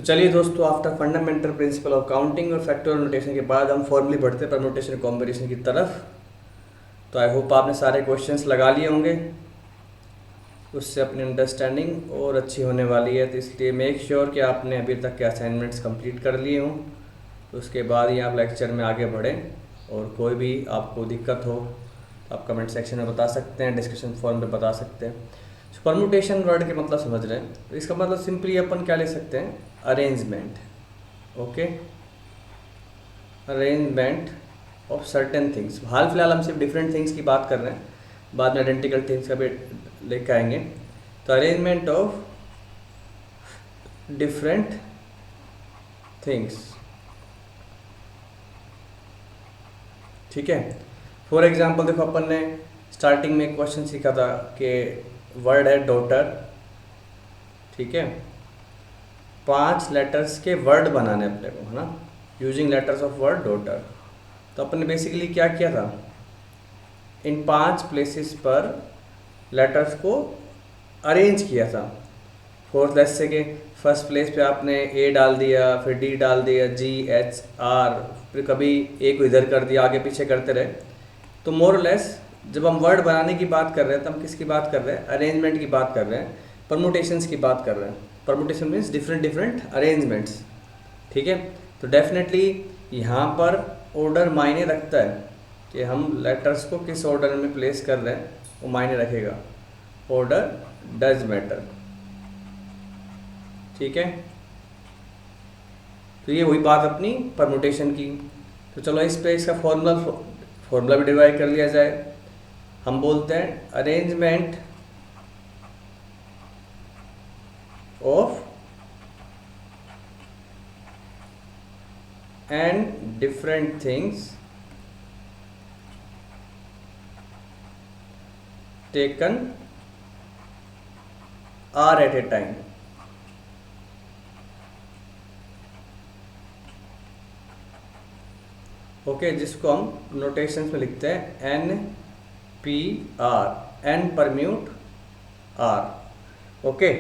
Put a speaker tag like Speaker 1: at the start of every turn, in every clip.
Speaker 1: चलिए दोस्तों, after fundamental principle of counting और फैक्टोरियल नोटेशन के बाद हम फॉर्मली बढ़ते हैं परम्यूटेशन कॉम्बिनेशन की तरफ। तो आई होप आपने सारे क्वेश्चंस लगा लिए होंगे, उससे अपनी अंडरस्टैंडिंग और अच्छी होने वाली है। तो इसलिए मेक श्योर कि आपने अभी तक के असाइनमेंट्स कंप्लीट कर लिए हों। तो उसके बाद ही आप लेक्चर में आगे बढ़ें, और कोई भी आपको दिक्कत हो तो आप कमेंट सेक्शन में बता सकते हैं, डिस्कशन फॉरम पे बता सकते हैं। तो परम्यूटेशन वर्ड के मतलब समझ रहे हैं, तो इसका मतलब सिंपली अपन क्या ले सकते हैं, arrangement. Okay, arrangement of certain things. हाल फिलहाल हम सिर्फ डिफरेंट थिंग्स की बात कर रहे हैं, बाद में आइडेंटिकल थिंग्स का भी लेकर आएंगे। तो अरेंजमेंट ऑफ डिफरेंट थिंग्स, ठीक है। फॉर एग्जांपल देखो, अपन ने स्टार्टिंग में क्वेश्चन सीखा था कि वर्ड है डॉटर, ठीक है। 5 लेटर्स के वर्ड बनाने अपने को, है ना, using letters of word daughter. तो अपन ने बेसिकली क्या किया था, इन 5 प्लेसेस पर लेटर्स को अरेंज किया था। फोर्थ लेस से के फर्स्ट प्लेस पे आपने ए डाल दिया, फिर डी डाल दिया, जी एच आर, फिर कभी ए को इधर कर दिया, आगे पीछे करते रहे। तो मोर लेस जब हम वर्ड बनाने की बात कर रहे हैं तो हम किसकी बात कर रहे हैं, अरेंजमेंट की बात कर रहे हैं, परमुटेशंस की बात कर रहे हैं। Permutation means different different arrangements, ठीक है। तो डेफिनेटली यहाँ पर ऑर्डर मायने रखता है कि हम लेटर्स को किस ऑर्डर में प्लेस कर रहे हैं, वो मायने रखेगा। ऑर्डर डज मैटर, ठीक है। तो ये वही बात अपनी परमुटेशन की। तो चलो इस पे इसका फॉर्मूला भी डिराइव कर लिया जाए। हम बोलते हैं arrangement of and different things taken R at a time. Okay, जिसको हम नोटेशंस में लिखते हैं N P R, N permute R. Okay,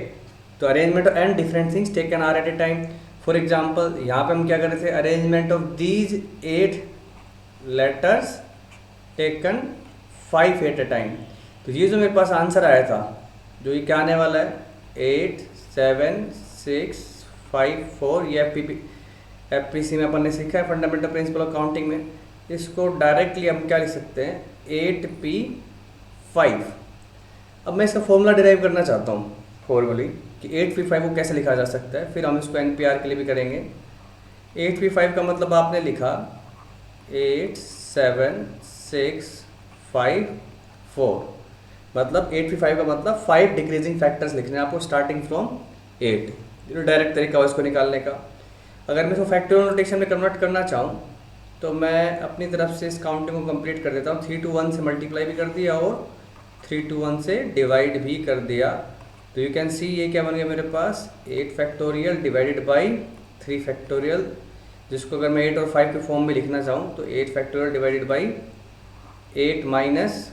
Speaker 1: तो arrangement of N different things taken R at a time. For example यहाँ पे हम क्या कर रहे थे, arrangement of these 8 letters taken 5 at a time. तो ये जो मेरे पास आंसर आया था, जो ये क्या आने वाला है, 8 7 6 5 4, ये एफपीसी में अपन ने सीखा है फंडामेंटल प्रिंसिपल ऑफ काउंटिंग में। इसको डायरेक्टली हम क्या लिख सकते हैं, 8p5। अब मैं इसका फॉर्मूला डिराइव करना चाहता हूँ फॉर्मली कि 8p5 को कैसे लिखा जा सकता है, फिर हम इसको एनपीआर के लिए भी करेंगे। 8p5 का मतलब आपने लिखा 8 7 6 5 4, मतलब 8p5 का मतलब 5 डिक्रीजिंग फैक्टर्स लिखने हैं आपको स्टार्टिंग फ्रॉम 8। ये डायरेक्ट तरीका है इसको निकालने का। अगर मैं इसको फैक्टोरियल नोटेशन में कन्वर्ट करना चाहूँ तो मैं अपनी तरफ से इस काउंटिंग को कंप्लीट कर देता हूँ। 3 to 1 से मल्टीप्लाई भी कर दिया और 3 to 1 से डिवाइड भी कर दिया। तो यू कैन सी ये क्या बन गया मेरे पास, 8 फैक्टोरियल डिवाइडेड बाई 3 फैक्टोरियल, जिसको अगर मैं 8 और 5 के फॉर्म में लिखना चाहूँ तो 8 factorial divided by 8 minus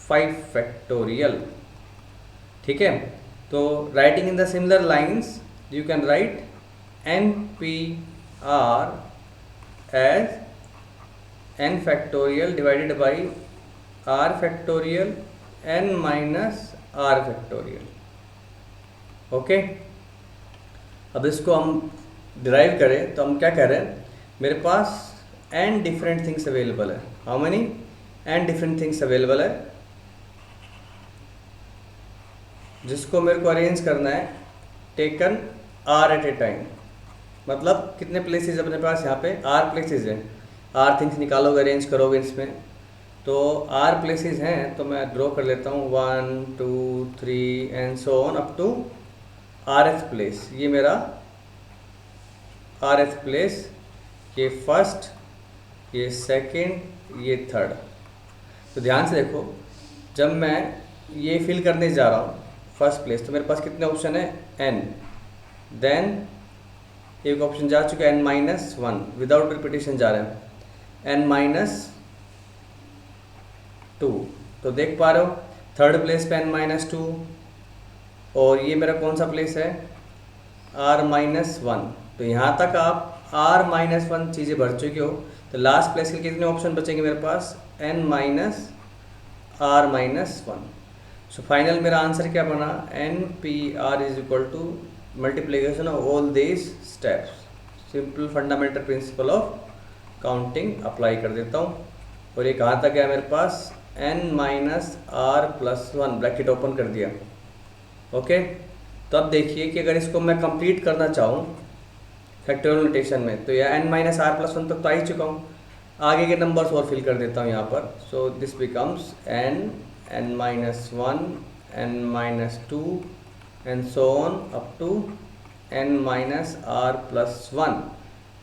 Speaker 1: 5 factorial, ठीक है। तो writing in the similar lines you can write NPR as n factorial divided by r factorial n minus r factorial। Okay, अब इसको हम डिराइव करें तो हम क्या कह रहे हैं, मेरे पास n डिफरेंट थिंग्स अवेलेबल है। How many, n different things available है, जिसको मेरे को अरेंज करना है taken r at a time. मतलब कितने प्लेसेस अपने पास, यहाँ पे r प्लेसेस हैं, r थिंग्स निकालोगे अरेंज करोगे इसमें, तो r प्लेसेस हैं। तो मैं ड्रॉ कर लेता हूँ 1 2 3 and so on up to rth place. ये मेरा rth प्लेस, ये फर्स्ट, ये सेकंड, ये थर्ड। तो ध्यान से देखो, जब मैं ये फिल करने जा रहा हूँ फर्स्ट प्लेस, तो मेरे पास कितने ऑप्शन है, n, देन एक ऑप्शन जा चुका है n-1, विदाउट रिपीटेशन जा रहा है n-2। तो देख पा रहे हो थर्ड प्लेस पे n-2, और ये मेरा कौन सा प्लेस है, आर माइनस वन। तो यहाँ तक आप आर माइनस वन चीज़ें भर चुके हो, तो लास्ट प्लेस के लिए कितने ऑप्शन बचेंगे मेरे पास, N minus are minus one. So final मेरा आंसर क्या बना, N P R is equal to multiplication of all these steps. Simple fundamental principle of counting apply कर देता हूँ। और ये कहाँ तक गया मेरे पास, एन माइनस आर प्लस वन, ब्रैकेट ओपन कर दिया। ओके, तो अब देखिए कि अगर इसको मैं कंप्लीट करना चाहूँ फैक्टोरियल नोटेशन में, तो यह n minus are plus one तक तो आ ही चुका हूँ। आगे के नंबर्स और फिल कर देता हूँ यहाँ पर। So this becomes n, n minus one, n minus two and so on up to n minus are plus one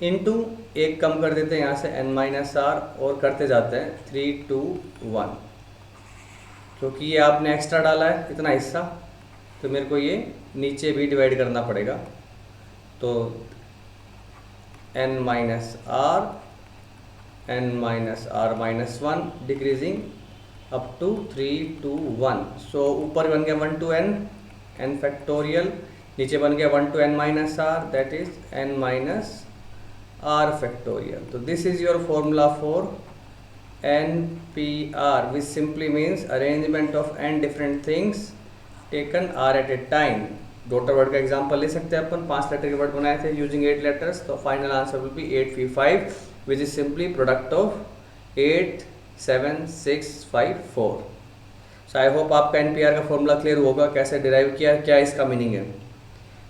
Speaker 1: into एक कम कर देते हैं यहाँ से एन माइनस आर, और करते जाते हैं 3 2 1, क्योंकि ये आपने एक्स्ट्रा डाला है इतना हिस्सा, तो मेरे को ये नीचे भी डिवाइड करना पड़ेगा। तो n minus r, n minus are minus one, decreasing up to 3 2 1। So ऊपर बन गया 1 to n, n फैक्टोरियल, नीचे बन गया 1 to n minus R, that is n minus R factorial. तो this is your formula for NPR, which simply means arrangement of n different things taken r at a time। Daughter word का example ले सकते हैं अपन, 5 letter के word बनाए थे using 8 letters, तो final answer will be 835, which is simply product of 8 7 6 5 4। So I hope आपका NPR का फॉर्मूला क्लियर होगा, कैसे डिराइव किया, क्या इसका मीनिंग है।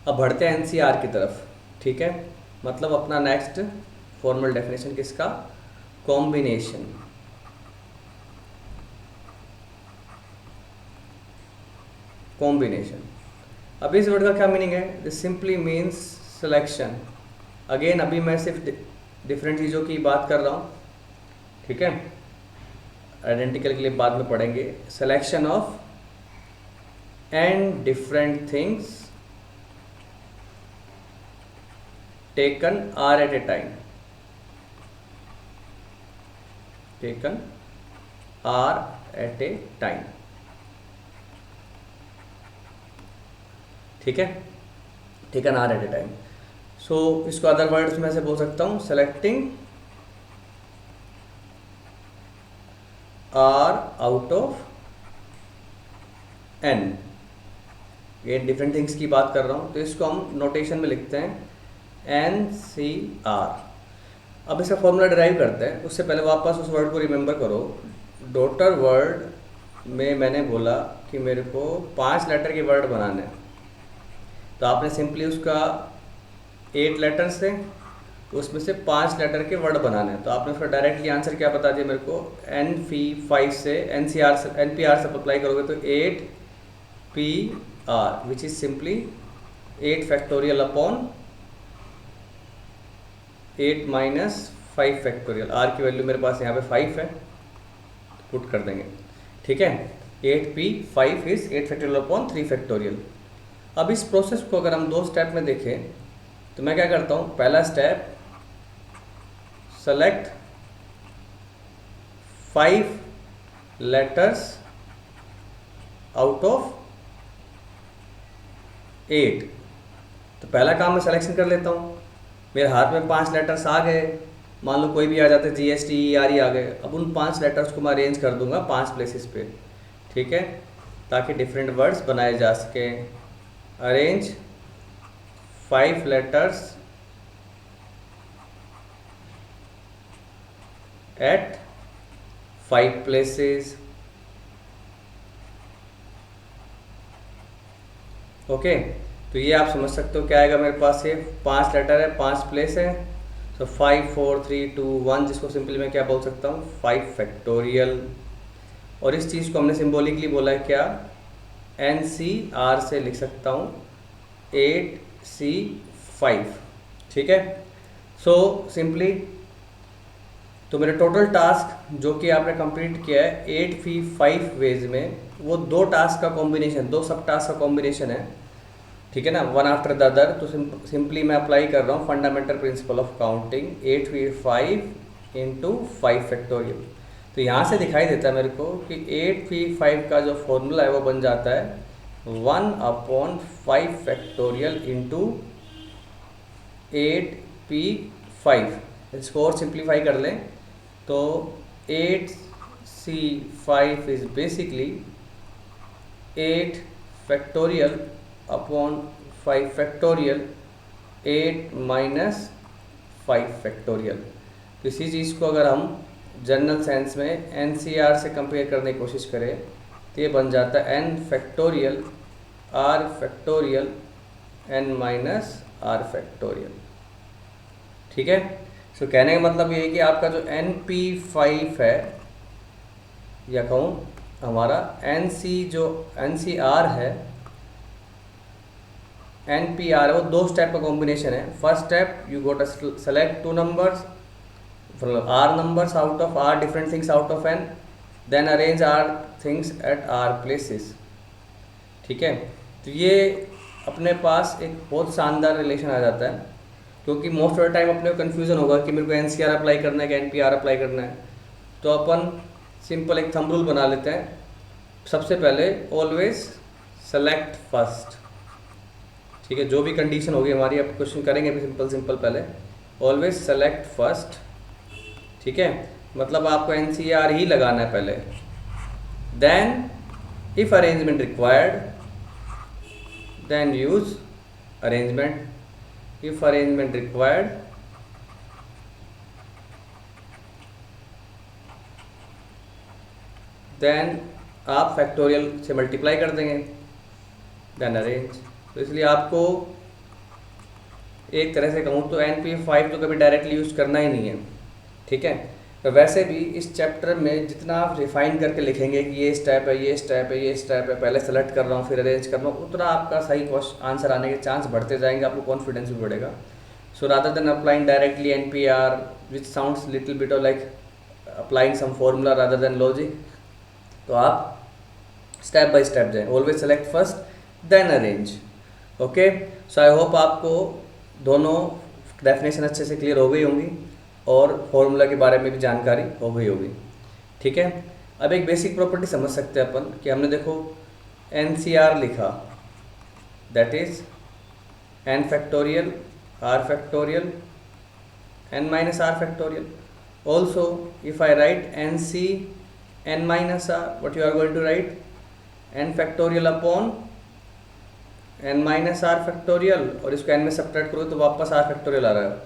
Speaker 1: अब बढ़ते हैं NCR की तरफ, ठीक है, मतलब अपना नेक्स्ट फॉर्मल डेफिनेशन किसका, कॉम्बिनेशन। कॉम्बिनेशन, अब इस वर्ड का क्या मीनिंग है, this simply means selection. Again अभी मैं सिर्फ डिफरेंट चीज़ों की बात कर रहा हूँ, ठीक है, आइडेंटिकल के लिए बाद में पढ़ेंगे। Selection of N different things taken R at a time, taken R at a time, ठीक है, taken R at a time. So इसको अदर वर्ड्स में से बोल सकता हूँ, selecting R out of N. ये डिफरेंट थिंग्स की बात कर रहा हूँ, तो इसको हम नोटेशन में लिखते हैं NCR। अब इसका फॉर्मूला डिराइव करते हैं, उससे पहले वापस उस वर्ड को रिमेंबर करो। डॉटर वर्ड में मैंने बोला कि मेरे को 5 लेटर के वर्ड बनाने हैं, तो आपने सिंपली उसका 8 लेटर्स थे, उसमें से 5 लेटर के वर्ड बनाने हैं, तो आपने उसका डायरेक्टली आंसर क्या बता दिया मेरे को, NP5 से NCR से NPR से अप्लाई करोगे तो 8PR, which is simply 8 factorial upon 8 minus 5 factorial. R की वैल्यू मेरे पास यहाँ पे 5 है, पुट कर देंगे, ठीक है। 8P5 is 8 factorial upon 3 factorial. अब इस प्रोसेस को अगर हम 2 स्टेप में देखें, तो मैं क्या करता हूँ, पहला step, select 5 letters out of 8। तो पहला काम मैं सिलेक्शन कर लेता हूँ, मेरे हाथ में 5 लेटर्स आ गए, मान लो कोई भी आ जाते, GSTERE आ गए। अब उन 5 लेटर्स को मैं अरेंज कर दूंगा 5 प्लेसेस पे, ठीक है, ताकि डिफरेंट वर्ड्स बनाए जा सके। Arrange 5 letters eight 5 places, okay. तो ये आप समझ सकते हो क्या आएगा मेरे पास, ये 5 लेटर है, 5 प्लेस है, तो 5 4 3 2 1, जिसको सिंपली मैं क्या बोल सकता हूँ, 5 फैक्टोरियल। और इस चीज़ को हमने सिंबॉलिकली बोला है क्या, NCR से लिख सकता हूँ 8C5, ठीक है। सो सिंपली तो मेरे टोटल टास्क जो कि आपने कंप्लीट किया है 8V5 वेज में, वो 2 टास्क का कॉम्बिनेशन, 2 सब टास्क का कॉम्बिनेशन है, ठीक है ना, वन आफ्टर द अदर। तो सिंपली मैं अप्लाई कर रहा हूँ fundamental principle of counting, 8V5 into 5 factorial. तो यहाँ से दिखाई देता है मेरे को कि 8V5 का जो फॉर्मूला है वो बन जाता है 1/5 फैक्टोरियल इंटू 8p5। इसको और सिंप्लीफाई कर लें तो 8c5 is basically 8 factorial upon 5 factorial 8 minus 5 factorial. तो इसी चीज़ को अगर हम जनरल साइंस में NCR से कंपेयर करने की कोशिश करें तो ये बन जाता है n factorial r factorial n minus r factorial. ठीक है। सो कहने का मतलब ये है कि आपका जो NP5 है या कहूँ हमारा NCR है NPR है, वो दो स्टेप का कॉम्बिनेशन है। First step you got select 2 numbers R numbers out of R different things out of n, then arrange R things at R places। ठीक है। तो ये अपने पास एक बहुत शानदार रिलेशन आ जाता है, क्योंकि मोस्ट ऑफ द टाइम अपने को कन्फ्यूज़न होगा कि मेरे को NCR अप्लाई करना है कि NPR अप्लाई करना है। तो अपन सिंपल एक थंब रूल बना लेते हैं। सबसे पहले ऑलवेज सेलेक्ट फर्स्ट। ठीक है, जो भी कंडीशन होगी हमारी, अब क्वेश्चन करेंगे सिंपल पहले ऑलवेज सेलेक्ट फर्स्ट। ठीक है, मतलब आपको NCR ही लगाना है पहले। Then if arrangement required then use arrangement. If arrangement required then आप फैक्टोरियल से मल्टीप्लाई कर देंगे, देन अरेंज। तो इसलिए आपको एक तरह से कहूँ तो NP5 तो कभी डायरेक्टली यूज़ करना ही नहीं है। ठीक है। तो वैसे भी इस चैप्टर में जितना आप रिफाइन करके लिखेंगे कि ये स्टेप है, ये स्टेप है, ये स्टेप है, पहले सेलेक्ट कर रहा हूँ फिर अरेंज कर रहा हूँ, उतना आपका सही आंसर आने के चांस बढ़ते जाएंगे, आपको कॉन्फिडेंस भी बढ़ेगा। So rather than applying directly NPR which sounds little bit of like applying some formula rather than logic, तो आप स्टेप बाय स्टेप जाएँ। Always select first then arrange. Okay. So I hope आपको दोनों definition अच्छे से clear हो गई होंगी और फॉर्मूला के बारे में भी जानकारी हो गई होगी। ठीक है। अब एक बेसिक प्रॉपर्टी समझ सकते हैं अपन कि हमने देखो NCR लिखा, that is n factorial r factorial n minus r factorial. Also if I write NC n minus r, what you are going to write n factorial upon n minus r factorial, और इसको n में subtract करो तो वापस r factorial आ रहा है।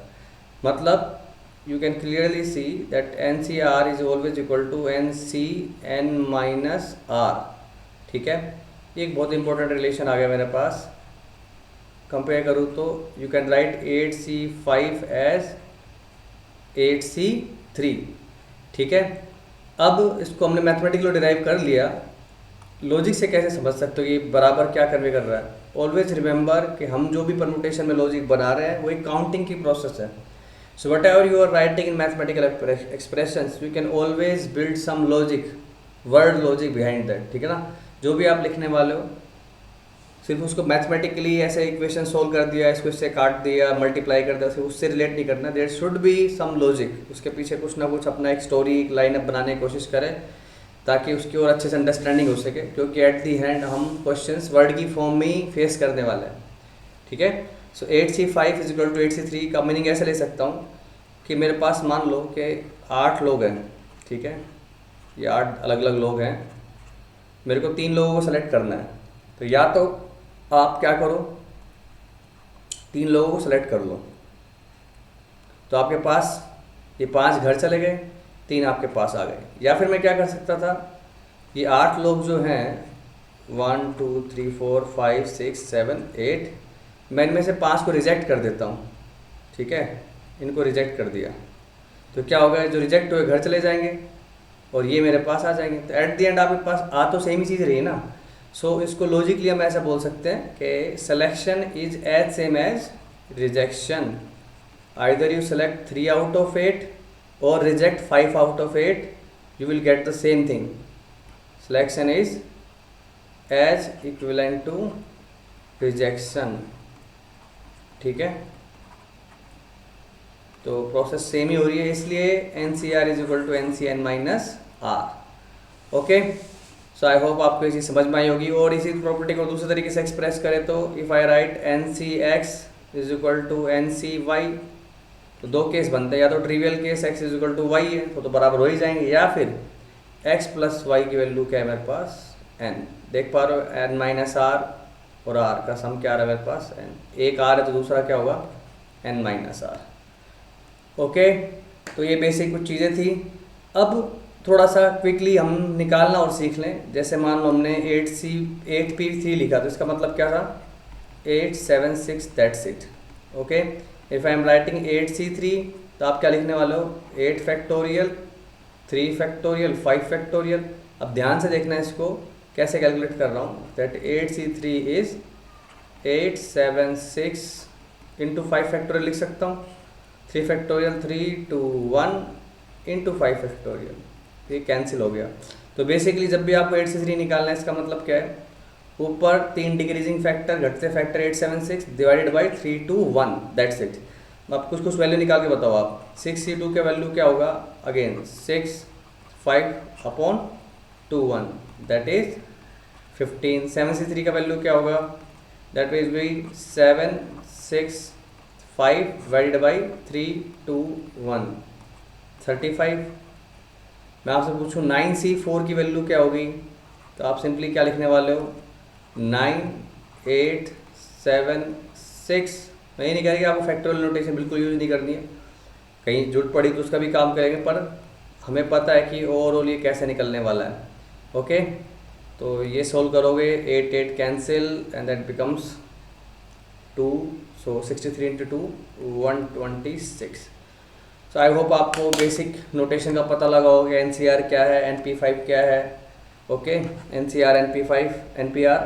Speaker 1: मतलब you can clearly see that NCR is always equal to NC n minus R। ठीक है, एक बहुत इंपॉर्टेंट रिलेशन आ गया मेरे पास। कंपेयर करूँ तो you can write 8C5 as 8C3। ठीक है। अब इसको हमने मैथमेटिकली डिराइव कर लिया, लॉजिक से कैसे समझ सकते हो ये बराबर क्या कन्वे कर रहा है। ऑलवेज रिमेंबर कि हम जो भी परमुटेशन में लॉजिक बना रहे हैं वो एक काउंटिंग की प्रोसेस है। So whatever you are writing in mathematical expressions, you can always build some logic, word logic behind that। ठीक है ना, जो भी आप लिखने वाले हो सिर्फ उसको मैथमेटिकली ऐसे इक्वेशन सोल्व कर दिया, इसको इससे काट दिया, मल्टीप्लाई कर दिया, सिर्फ उससे रिलेट नहीं करना। There should be some logic, उसके पीछे कुछ ना कुछ अपना एक स्टोरी, एक लाइन अप बनाने की कोशिश करें ताकि उसकी और अच्छे से अंडरस्टैंडिंग हो सके, क्योंकि एट दी एंड हम क्वेश्चंस वर्ड की फॉर्म में ही फेस करने वाले हैं। ठीक है। सो 8C5 is equal to 8C3 का मीनिंग ऐसे ले सकता हूँ कि मेरे पास मान लो कि 8 लोग हैं। ठीक है, ये 8 अलग अलग लोग हैं, मेरे को 3 लोगों को सेलेक्ट करना है। तो या तो आप क्या करो, 3 लोगों को सेलेक्ट कर लो, तो आपके पास ये 5 घर चले गए, 3 आपके पास आ गए। या फिर मैं क्या कर सकता था, ये 8 लोग जो हैं 1 2 3 4 5 6 7 8, मैं इनमें से 5 को रिजेक्ट कर देता हूँ। ठीक है, इनको रिजेक्ट कर दिया तो क्या होगा, जो रिजेक्ट हुए घर चले जाएंगे और ये मेरे पास आ जाएंगे। तो एट द एंड आपके पास आ तो सेम ही चीज़ रही है ना। सो इसको लॉजिकली हम ऐसा बोल सकते हैं कि selection is as same as rejection. Either you select 3 out of 8 और reject 5 out of 8, you will get the same thing. Selection is as equivalent to rejection. ठीक है, तो प्रोसेस सेम ही हो रही है, इसलिए NCR is equal to NCN minus R। Okay. So I hope आपको ये चीज़ समझ में आई होगी। और इसी प्रॉपर्टी को दूसरे तरीके से एक्सप्रेस करें तो if I write NCX is equal to n c y. तो दो केस बनते हैं, या तो trivial case x is equal to y है तो बराबर हो ही जाएंगे, या फिर x प्लस वाई की वैल्यू क्या है मेरे पास n। देख पा रहे हो n माइनस आर और r का सम क्या आ रहा है मेरे पास n। एक r है तो दूसरा क्या होगा n माइनस आर। ओके, तो ये बेसिक कुछ चीज़ें थी। अब थोड़ा सा क्विकली हम निकालना और सीख लें। जैसे मान लो हमने 8P3 लिखा, तो इसका मतलब क्या था 876, that's it. Okay, if I am writing 8C3 तो आप क्या लिखने वाले हो 8 फैक्टोरियल, 3 फैक्टोरियल, 5 फैक्टोरियल। अब ध्यान से देखना इसको कैसे कैलकुलेट कर रहा हूँ, that 8C3 is 876 into 5 factorial लिख सकता हूँ, 3 फैक्टोरियल 3 2 1 इंटू 5 फैक्टोरियल, ये कैंसिल हो गया। तो बेसिकली जब भी आपको 8C3 निकालना है, इसका मतलब क्या है, ऊपर 3 डिक्रीजिंग फैक्टर घटते factor 876 divided by 3 2 1, that's it. अब कुछ वैल्यू निकाल के बताओ आप। 6C2 का वैल्यू क्या होगा, again 6 5 upon 2 1, that is 15। 7C3 का वैल्यू क्या होगा, दैट इज भी 7 6 5 डिवाइडेड बाई 3 2 1, 35। मैं आपसे पूछूं 9C4 की वैल्यू क्या होगी, तो आप सिंपली क्या लिखने वाले हो 9 8 7 6। मैं ये नहीं कह रही कि आपको फैक्टोरियल नोटेशन बिल्कुल यूज नहीं करनी है, कहीं जुट पड़ी तो उसका भी काम करेंगे, पर हमें पता है कि ओवरऑल ये कैसे निकलने वाला है। ओके, तो ये सोल्व करोगे 8 8 cancel and that becomes 2, so 63 into 2 126। So I hope आपको बेसिक नोटेशन का पता लगा होगा, NCR क्या है, NP5 क्या है। ओके, NCR NP5 NPR,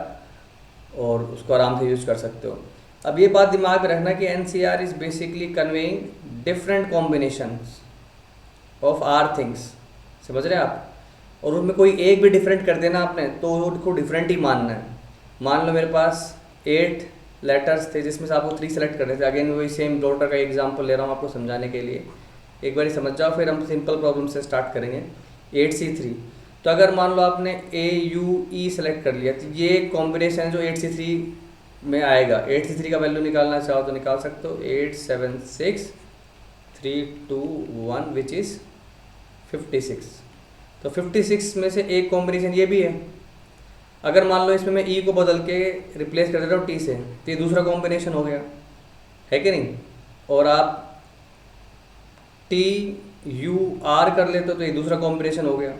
Speaker 1: और उसको आराम से यूज कर सकते हो। अब ये बात दिमाग में रखना कि NCR is basically conveying different combinations of r things, समझ रहे हैं आप। और उसमें कोई एक भी डिफरेंट कर देना आपने तो उसको डिफरेंट ही मानना है। मान लो मेरे पास 8 लेटर्स थे जिसमें से आपको 3 सेलेक्ट करने थे। अगेन वही सेम डॉटर का एग्जाम्पल ले रहा हूँ आपको समझाने के लिए, एक बार समझ जाओ, फिर हम सिंपल प्रॉब्लम से स्टार्ट करेंगे। 8C3, तो अगर मान लो आपने AUE सेलेक्ट कर लिया, तो ये कॉम्बिनेशन है जो 8C3 में आएगा। 8C3 का वैल्यू निकालना चाहो तो निकाल सकते हो, 8 7 6 3 2 1 विच इज़ 56। तो 56 में से एक कॉम्बिनेशन ये भी है। अगर मान लो इसमें मैं E को बदल के रिप्लेस कर देता हूँ T से, तो ये दूसरा कॉम्बिनेशन हो गया, है कि नहीं। और आप TUR कर लेते हो तो ये दूसरा कॉम्बिनेशन हो गया।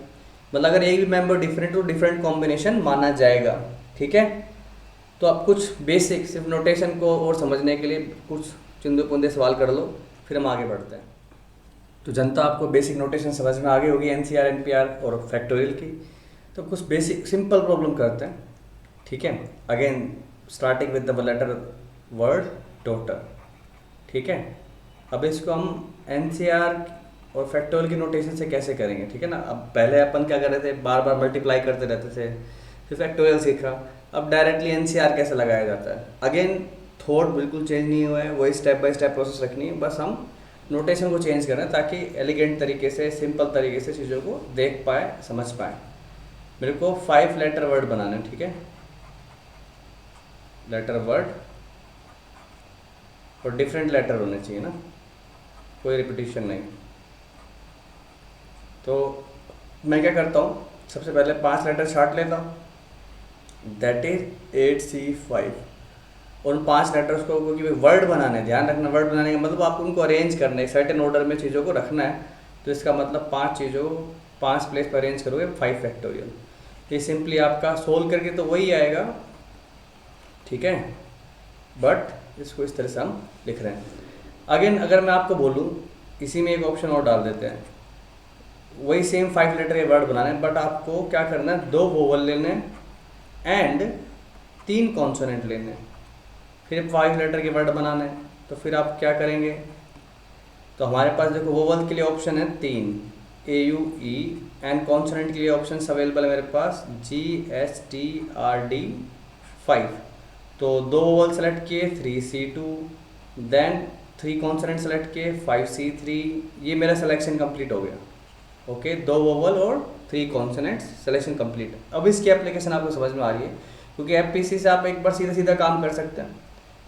Speaker 1: मतलब अगर एक भी मेंबर डिफरेंट हो, डिफरेंट कॉम्बिनेशन माना जाएगा, ठीक है। तो आप कुछ बेसिक सिर्फ नोटेशन को और समझने के लिए कुछ चुंदे पुंदे सवाल कर लो, फिर हम आगे बढ़ते हैं। तो जनता आपको बेसिक नोटेशन समझ में आ गई होगी NCR NPR और फैक्टोरियल की। तो कुछ बेसिक सिंपल प्रॉब्लम करते हैं, ठीक है। Again starting with the letter word daughter, ठीक है। अब इसको हम NCR और फैक्टोरियल की नोटेशन से कैसे करेंगे, ठीक है ना। अब पहले अपन क्या कर रहे थे, बार बार मल्टीप्लाई करते रहते थे, फिर फैक्टोरियल सीखा। अब डायरेक्टली NCR कैसे लगाया जाता है। अगेन थॉट बिल्कुल चेंज नहीं हुआ है, वही स्टेप बाय स्टेप प्रोसेस रखनी है, बस हम नोटेशन को चेंज कर रहे हैं ताकि एलिगेंट तरीके से, सिंपल तरीके से चीज़ों को देख पाए, समझ पाए। मेरे को 5 लेटर वर्ड बनाना है, ठीक है, लेटर वर्ड, और डिफरेंट लेटर होने चाहिए ना, कोई रिपीटिशन नहीं। तो मैं क्या करता हूँ, सबसे पहले 5 लेटर छाट लेता हूँ, दैट इज 8C5। और उन 5 लेटर्स को, क्योंकि वर्ड बनाने, ध्यान रखना वर्ड बनाने का मतलब आपको उनको अरेंज करना है, सर्टेन ऑर्डर में चीज़ों को रखना है। तो इसका मतलब 5 चीज़ों 5 प्लेस पर अरेंज करोगे 5 फैक्टोरियल। ये सिंपली आपका सोल्व करके तो वही आएगा, ठीक है, बट इसको इस तरह से हम लिख रहे हैं। अगेन अगर मैं आपको बोलूँ, इसी में एक ऑप्शन और डाल देते हैं, वही सेम 5 लेटर के वर्ड बनाने हैं, बट आपको क्या करना है, 2 वोवल लेने एंड 3 कॉन्सोनेंट लेने, फिर 5 लेटर के वर्ड बनाने हैं। तो फिर आप क्या करेंगे, तो हमारे पास देखो वोवल के लिए ऑप्शन है 3 AUE, एंड कॉन्सोनेंट के लिए ऑप्शन अवेलेबल है मेरे पास GSTRD 5। तो 2 वोवल सेलेक्ट किए 3C2, देन 3 कॉन्सोनेंट सेलेक्ट किए 5C3। ये मेरा सिलेक्शन कंप्लीट हो गया। ओके, 2 वोवल और 3 कॉन्सोनेंट्स, सिलेक्शन कंप्लीट। अब इसकी एप्लीकेशन आपको समझ में आ रही है, क्योंकि FPC से आप एक बार सीधा सीधा काम कर सकते हैं,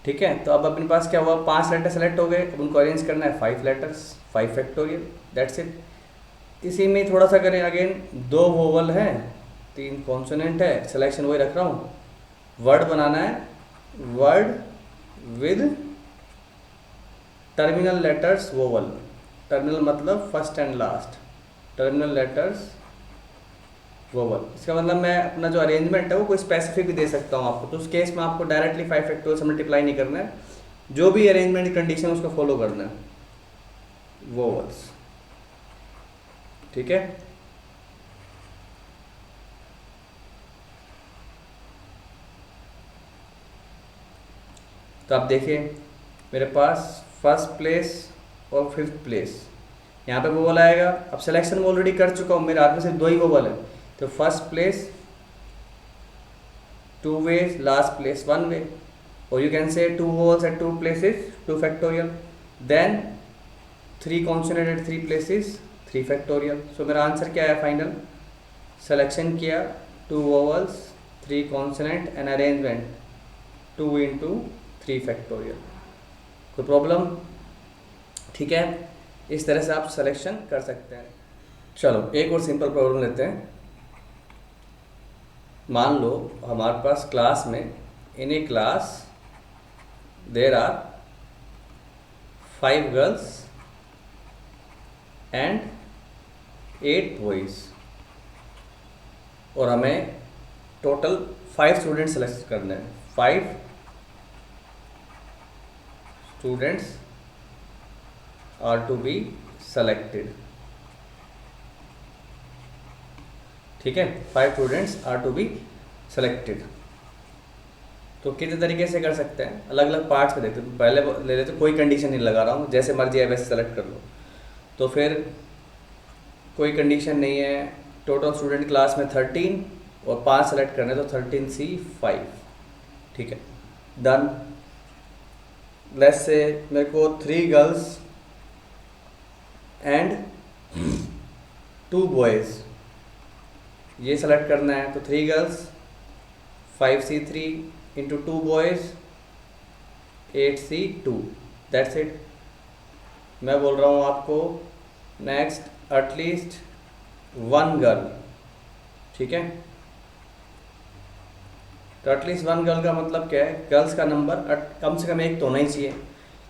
Speaker 1: ठीक है, तो अब अपने पास क्या हुआ, 5 लेटर सेलेक्ट हो गए, अब उनको अरेंज करना है 5 लेटर्स, 5 फैक्टोरियल, दैट्स इट। इसी में थोड़ा सा करें अगेन, 2 वोवल है, 3 कॉन्सोनेंट है, सिलेक्शन वही रख रहा हूँ। वर्ड बनाना है, word with terminal letters vowel, terminal मतलब first and last, terminal letters vowel. इसका मतलब मैं अपना जो अरेंजमेंट है वो कोई स्पेसिफिक भी दे सकता हूँ आपको, तो उस केस में आपको डायरेक्टली 5 फैक्टोरियल से मल्टीप्लाई नहीं करना है, जो भी अरेंजमेंट कंडीशन है उसको फॉलो करना है, वोवल्स, ठीक है। तो आप देखिए मेरे पास फर्स्ट प्लेस और 5th प्लेस, यहाँ पे वोवल आएगा। अब सिलेक्शन में ऑलरेडी कर चुका हूँ, मेरे हाथ में सिर्फ 2 ही वोवल है, तो first place 2 ways, last place 1 way, or you can say 2 vowels at 2 places 2 factorial, then 3 consonant at 3 places 3 factorial। सो मेरा आंसर क्या है फाइनल, सिलेक्शन किया 2 vowels 3 consonant and arrangement 2 into 3 factorial। कोई प्रॉब्लम, ठीक है, इस तरह से आप सिलेक्शन कर सकते हैं। चलो एक और सिंपल प्रॉब्लम लेते हैं। मान लो हमारे पास क्लास में, in a class there are 5 girls and 8 boys, और हमें टोटल 5 स्टूडेंट्स सेलेक्ट करने हैं। 5 students are to be selected, ठीक है, 5 students are to be selected. तो कितने तरीके से कर सकते हैं, अलग अलग पार्ट्स में देखते हैं। पहले ले लेते, कोई कंडीशन नहीं लगा रहा हूँ, जैसे मर्जी है वैसे सेलेक्ट कर लो। तो फिर कोई कंडीशन नहीं है, टोटल स्टूडेंट क्लास में 13 और 5 सेलेक्ट करने, तो 13C5, ठीक है, डन। लेट्स से मेरे को 3 गर्ल्स एंड 2 बॉयज़ ये सेलेक्ट करना है, तो 3 girls 5C3 into 2 boys 8C2, that's it. मैं बोल रहा हूँ आपको नेक्स्ट एटलीस्ट 1 गर्ल, ठीक है। तो एटलीस्ट 1 गर्ल का मतलब क्या है, गर्ल्स का नंबर कम से कम एक तो होना ही चाहिए।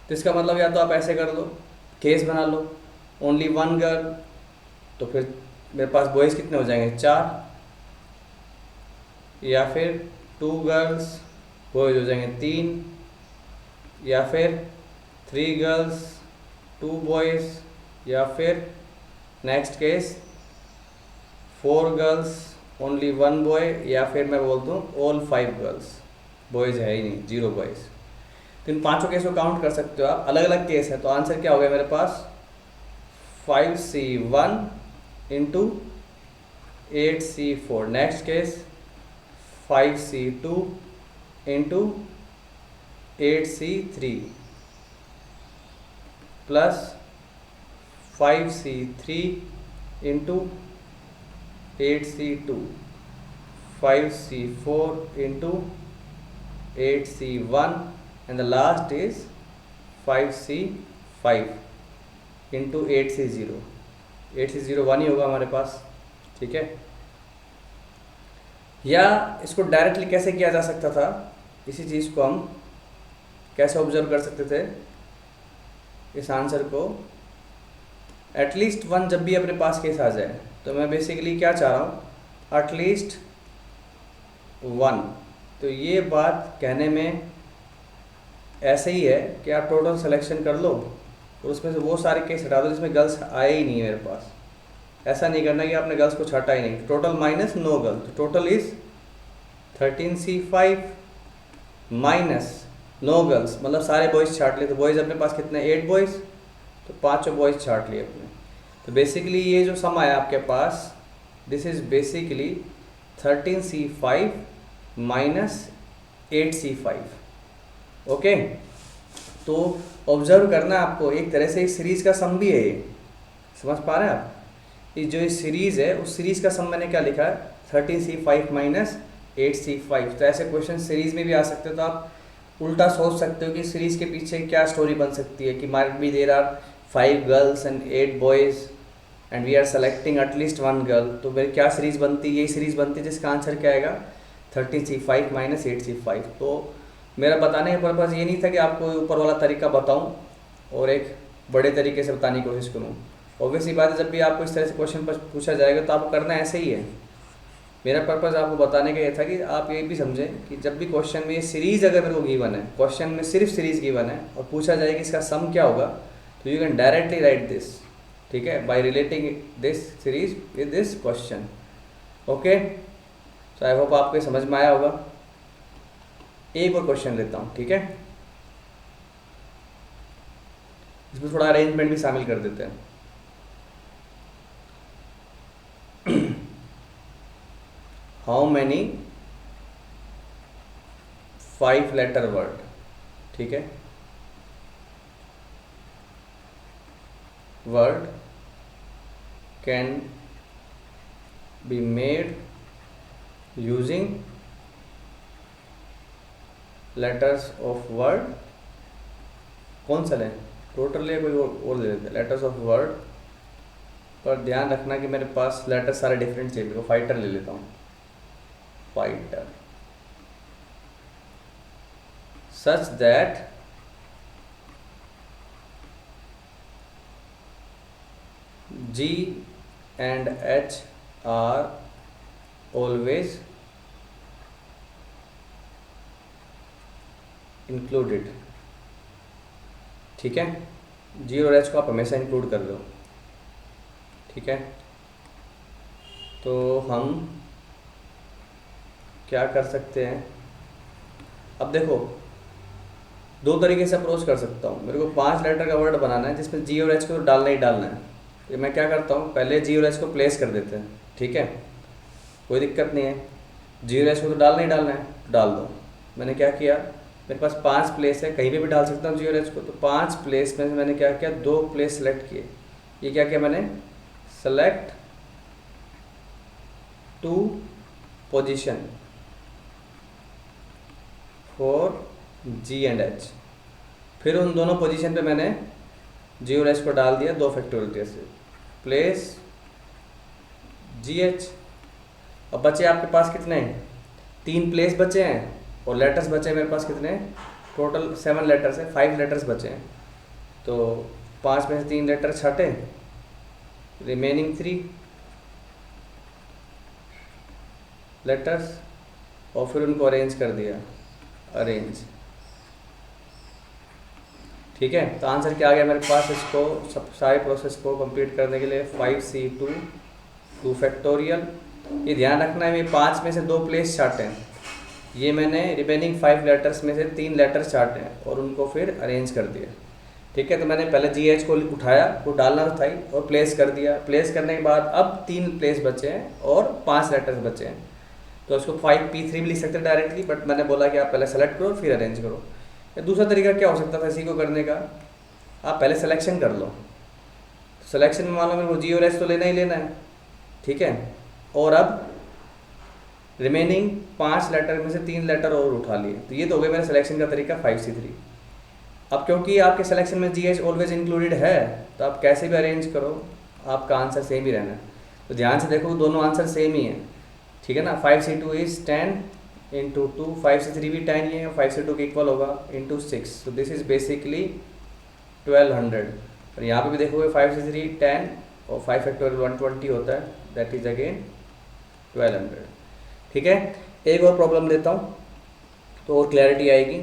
Speaker 1: तो इसका मतलब या तो आप ऐसे कर लो, केस बना लो, ओनली 1 गर्ल, तो फिर मेरे पास बॉयज़ कितने हो जाएंगे 4, या फिर 2 गर्ल्स बॉयज़ हो जाएंगे 3, या फिर 3 गर्ल्स 2 बॉयज़, या फिर next case 4 girls only 1 boy, या फिर मैं बोलता हूँ ऑल 5 गर्ल्स, बॉयज़ है ही नहीं, 0 बॉयज़। तो इन 5 केस को काउंट कर सकते हो आप, अलग अलग केस है। तो आंसर क्या हो गया मेरे पास, 5C1 into 8C4, next case 5C2 into 8C3 plus 5C3 into 8C2, 5C4 into 8C1 and the last is 5C5 into 8C0। 8C0 1 ही होगा हमारे पास, ठीक है। या इसको डायरेक्टली कैसे किया जा सकता था, इसी चीज़ को हम कैसे ऑब्जर्व कर सकते थे, इस आंसर को एटलीस्ट 1 जब भी अपने पास केस आ जाए, तो मैं बेसिकली क्या चाह रहा हूँ, एटलीस्ट 1। तो ये बात कहने में ऐसे ही है कि आप टोटल सिलेक्शन कर लो और उसमें से वो सारे केस हटा दो जिसमें गर्ल्स आए ही नहीं मेरे पास। ऐसा नहीं करना कि आपने गर्ल्स को छाटा ही नहीं, टोटल माइनस नो गर्ल, तो total is 13C5 minus no girls, मतलब सारे बॉयज़ छाट लिए। तो बॉयज़ अपने पास कितने, 8 बॉयज़, तो 5 बॉयज़ छाट लिए अपने। तो बेसिकली ये जो सम आया आपके पास, this is basically 13C5 minus 8C5, okay. तो ऑब्जर्व करना है आपको, एक तरह से इस सीरीज़ का सम भी है ये, समझ पा रहे हैं आप। ये जो इस सीरीज़ है उस सीरीज़ का सम मैंने क्या लिखा है, 13C5 माइनस 8C5। तो ऐसे क्वेश्चन सीरीज़ में भी आ सकते हैं, तो आप उल्टा सोच सकते हो कि सीरीज के पीछे क्या स्टोरी बन सकती है, कि might be there are 5 girls and 8 boys and we are selecting at least 1 girl, तो मेरी क्या सीरीज बनती है, यही सीरीज बनती है जिसका आंसर क्या आएगा 13C5 माइनस 8C5। तो मेरा बताने का पर्पज़ ये नहीं था कि आपको ऊपर वाला तरीका बताऊं और एक बड़े तरीके से बताने की कोशिश करूं। ऑब्वियसली बात है, जब भी आपको इस तरह से क्वेश्चन पूछा जाएगा तो आपको करना ऐसे ही है। मेरा पर्पज़ आपको बताने का ये था कि आप ये भी समझें कि जब भी क्वेश्चन में ये सीरीज़ अगर मेरे को गिवन है, क्वेश्चन में सिर्फ सीरीज़ गिवन है और पूछा जाए कि इसका सम क्या होगा, तो you can directly write this, ठीक है, by relating this series with this question. Okay, so I hope आपको समझ में आया होगा। एक और क्वेश्चन लेता हूँ, ठीक है, इसमें थोड़ा अरेंजमेंट भी शामिल कर देते हैं। हाउ मैनी 5 लेटर वर्ड, ठीक है, word can be made using letters of word, कौन सा लें, टोटल ले कोई और ले लेते हैं, लेटर्स ऑफ वर्ड, पर ध्यान रखना कि मेरे पास लेटर सारे डिफरेंट चाहिए, तो फाइटर ले लेता हूँ, fighter, such that G and H are always included, ठीक है, G और H को आप हमेशा इंक्लूड कर दो, ठीक है। तो हम क्या कर सकते हैं, अब देखो दो तरीके से अप्रोच कर सकता हूँ। मेरे को 5 लेटर का वर्ड बनाना है जिसमें G और H को तो डालना ही डालना है, तो मैं क्या करता हूँ, पहले G और H को प्लेस कर देते हैं, ठीक है, कोई दिक्कत नहीं है, G और H को तो डालना ही डालना है, डाल दो। मैंने क्या किया, मेरे पास 5 प्लेस है, कहीं पे भी डाल सकता हूँ G और H को, तो 5 प्लेस में मैंने क्या किया, 2 प्लेस सेलेक्ट किए। ये क्या किया मैंने, select 2 position for G and H, फिर उन दोनों पोजीशन पे मैंने G और H को डाल दिया 2 फैक्टोरियल से, प्लेस GH। अब बचे आपके पास कितने, 3 प्लेस बचे हैं और लेटर्स बचे हैं मेरे पास कितने, टोटल 7 लेटर्स हैं, 5 लेटर्स बचे हैं, तो 5 में से 3 लेटर छटे, रिमेनिंग 3 लेटर्स, और फिर उनको अरेंज कर दिया, अरेंज, ठीक है। तो आंसर क्या आ गया मेरे पास, इसको सब सारे प्रोसेस को कंप्लीट करने के लिए 5C2 2 फैक्टोरियल। ये ध्यान रखना है, ये 5 में से 2 प्लेस छाटे हैं, ये मैंने रिमेनिंग 5 लेटर्स में से 3 लेटर्स छाटे हैं और उनको फिर अरेंज कर दिया, ठीक है। तो मैंने पहले GH को उठाया, वो डालना था ही, और प्लेस कर दिया, प्लेस करने के बाद अब 3 प्लेस बचे हैं और 5 लेटर्स बचे हैं, तो उसको 5P3 भी लिख सकते हैं डायरेक्टली, बट मैंने बोला कि आप पहले सेलेक्ट करो फिर अरेंज करो। या दूसरा तरीका क्या हो सकता था इसी को करने का, आप पहले सिलेक्शन कर लो, सिलेक्शन में मान लो मेरे को G और H तो लेना ही लेना है, ठीक है, और अब रिमेनिंग 5 लेटर में से 3 लेटर और उठा लिए, तो ये तो हो गया मेरा सिलेक्शन का तरीका 5C3। अब क्योंकि आपके सिलेक्शन में GH ऑलवेज इंक्लूडेड है, तो आप कैसे भी अरेंज करो आपका आंसर सेम ही रहना है। तो ध्यान से देखो दोनों आंसर सेम ही है, ठीक है ना। 5C2 इज 10 इंटू 2, 5C3 भी 10 ही है, 5C2 के इक्वल होगा into 6, so this is basically 1200। और यहाँ पे भी देखोगे 5C3 10 और 5 फैक्टोरियल 120 होता है, दैट इज अगेन 1200, ठीक है। एक और प्रॉब्लम देता हूँ तो और क्लैरिटी आएगी।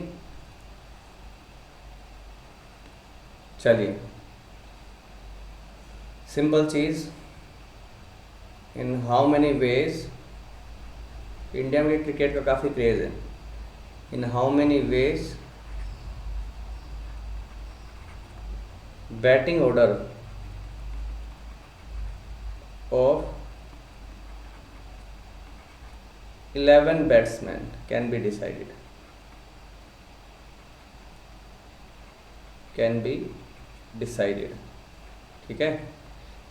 Speaker 1: चलिए, simple cheese, in how many ways, India में क्रिकेट का काफ़ी क्रेज़ है, in how many ways batting order of 11 batsman can be decided, can be decided, ठीक है।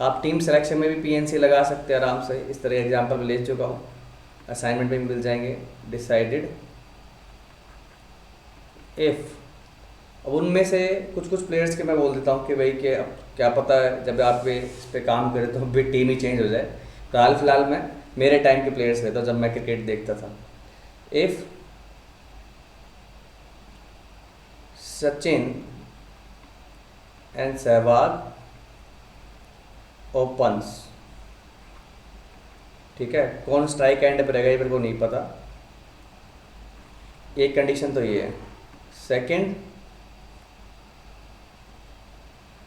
Speaker 1: आप टीम सिलेक्शन में भी PNC लगा सकते हैं आराम से, इस तरह एग्जांपल में ले चुका हूँ, असाइनमेंट में भी मिल जाएंगे। डिसाइडेड इफ़ अब उनमें से कुछ कुछ प्लेयर्स के मैं बोल देता हूँ कि भाई कि अब क्या पता है जब आप पे इस पे काम करें तो भी टीम ही चेंज हो जाए। तो हाल फिलहाल में मेरे टाइम के प्लेयर्स रहता जब मैं क्रिकेट देखता था। If Sachin and Sehwag opens, ठीक है, कौन स्ट्राइक एंड पे रहेगा ये मेरे को नहीं पता। एक कंडीशन तो ये है। सेकंड,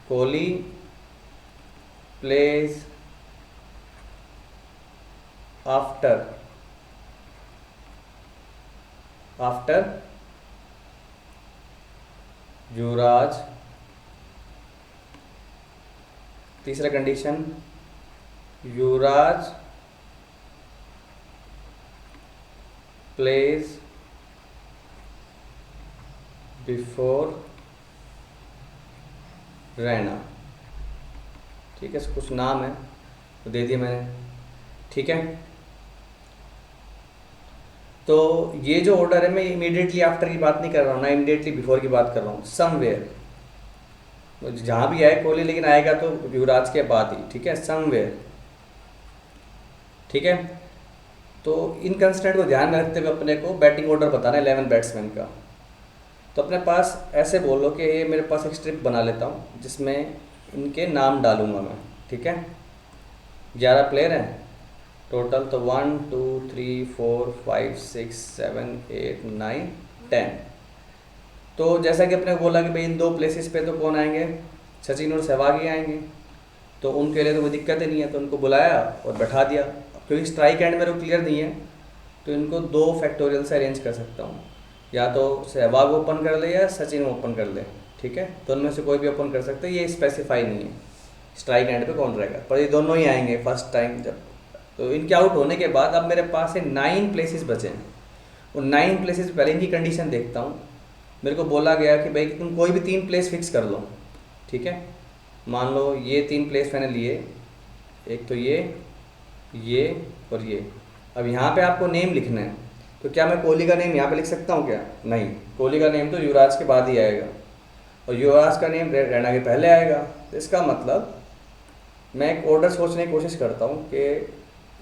Speaker 1: कोहली प्लेज आफ्टर युवराज। तीसरा कंडीशन, युवराज प्लेज बिफोर रैना। ठीक है, कुछ नाम है तो दे दिया मैंने, ठीक है। तो ये जो ऑर्डर है मैं इमीडिएटली आफ्टर की बात नहीं कर रहा हूँ ना, इमीडिएटली बिफोर की बात कर रहा हूँ। समवेयर जहाँ भी आए कोहली, लेकिन आएगा तो युवराज के बाद ही, ठीक है, समवेयर, ठीक है। तो इन कंस्टेंट को ध्यान में रखते हुए अपने को बैटिंग ऑर्डर बताना है 11 बैट्समैन का। तो अपने पास ऐसे बोलो कि ये मेरे पास एक स्ट्रिप बना लेता हूँ जिसमें इनके नाम डालूंगा मैं, ठीक है। 11 प्लेयर हैं टोटल, तो 1 2 3 4 5 6 7 8 9 10। तो जैसा कि अपने बोला कि भाई इन दो प्लेसेस पे तो कौन आएंगे, सचिन और सहवाग ही आएंगे। तो उनके लिए तो कोई दिक्कत ही नहीं है, तो उनको बुलाया और बैठा दिया। क्योंकि स्ट्राइक एंड मेरे को क्लियर नहीं है तो इनको 2 फैक्टोरियल से अरेंज कर सकता हूँ, या तो सहवाग ओपन कर ले या सचिन ओपन कर ले, ठीक है। तो उनमें से कोई भी ओपन कर सकते हैं, ये स्पेसिफाई नहीं है स्ट्राइक एंड पे कौन रहेगा, पर ये दोनों ही आएंगे फर्स्ट टाइम जब। तो इनके आउट होने के बाद अब मेरे पास है 9 प्लेसेस बचे हैं। और 9 प्लेसेस पहले इनकी कंडीशन देखता हूँ। मेरे को बोला गया कि भाई तुम कोई भी 3 प्लेस फिक्स कर लो, ठीक है। मान लो ये 3 प्लेस मैंने लिए, एक तो ये और ये। अब यहाँ पे आपको नेम लिखना है, तो क्या मैं कोहली का नेम यहाँ पे लिख सकता हूँ क्या? नहीं, कोहली का नेम तो युवराज के बाद ही आएगा और युवराज का नेम रैना के पहले आएगा। तो इसका मतलब मैं एक ऑर्डर सोचने की कोशिश करता हूँ कि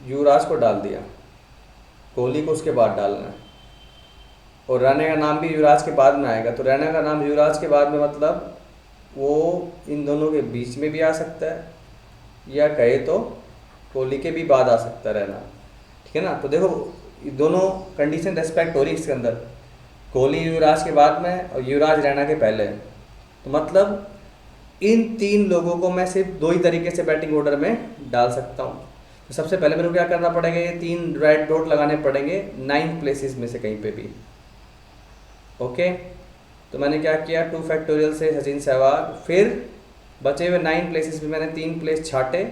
Speaker 1: युवराज को डाल दिया, कोहली को उसके बाद डालना है, और रैना का नाम भी युवराज के बाद में आएगा। तो रैना का नाम युवराज के बाद में मतलब वो इन दोनों के बीच में भी आ सकता है, या कहे तो कोहली के भी बाद आ सकता है रैना, ठीक है ना। तो देखो दोनों कंडीशन रेस्पेक्ट हो रही है इसके अंदर, कोहली युवराज के बाद में और युवराज रैना के पहले। तो मतलब इन 3 लोगों को मैं सिर्फ 2 ही तरीके से बैटिंग ऑर्डर में डाल सकता हूँ। तो सबसे पहले मेरे को क्या करना पड़ेगा, ये 3 रेड डॉट लगाने पड़ेंगे 9 प्लेसेस में से कहीं पे भी, ओके। तो मैंने क्या किया, 2 फैक्टोरियल से सचिन सहवाग, फिर बचे हुए 9 प्लेसेस में मैंने 3 प्लेस छाटे,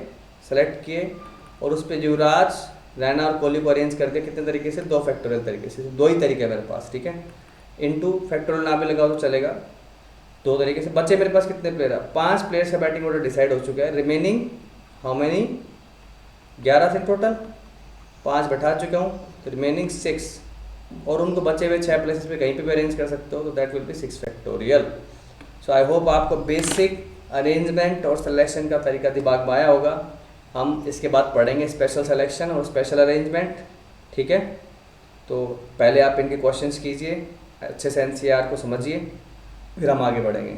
Speaker 1: सेलेक्ट किए और उस पर युवराज रैना और कोहली को अरेंज कर दिया। कितने तरीके से? 2 फैक्टोरियल तरीके से, 2 ही तरीके है मेरे पास, ठीक है। इनटू फैक्टोरियल ना भी लगाओ तो चलेगा, 2 तरीके से। बच्चे मेरे पास कितने प्लेयर है? 5 प्लेयर्स का बैटिंग ऑर्डर डिसाइड हो चुका है। Remaining how many? 11 थे टोटल, 5 बैठा चुका हूँ, तो रिमेनिंग 6, और उनको बचे हुए 6 प्लेसेस पे कहीं पे भी अरेंज कर सकते हो, तो that will be 6 factorial. So I hope आपको बेसिक अरेंजमेंट और सिलेक्शन का तरीका दिमाग में आया होगा। हम इसके बाद पढ़ेंगे स्पेशल सिलेक्शन और स्पेशल अरेंजमेंट, ठीक है। तो पहले आप इनके क्वेश्चंस कीजिए, अच्छे से एनसीईआर को समझिए, फिर हम आगे बढ़ेंगे।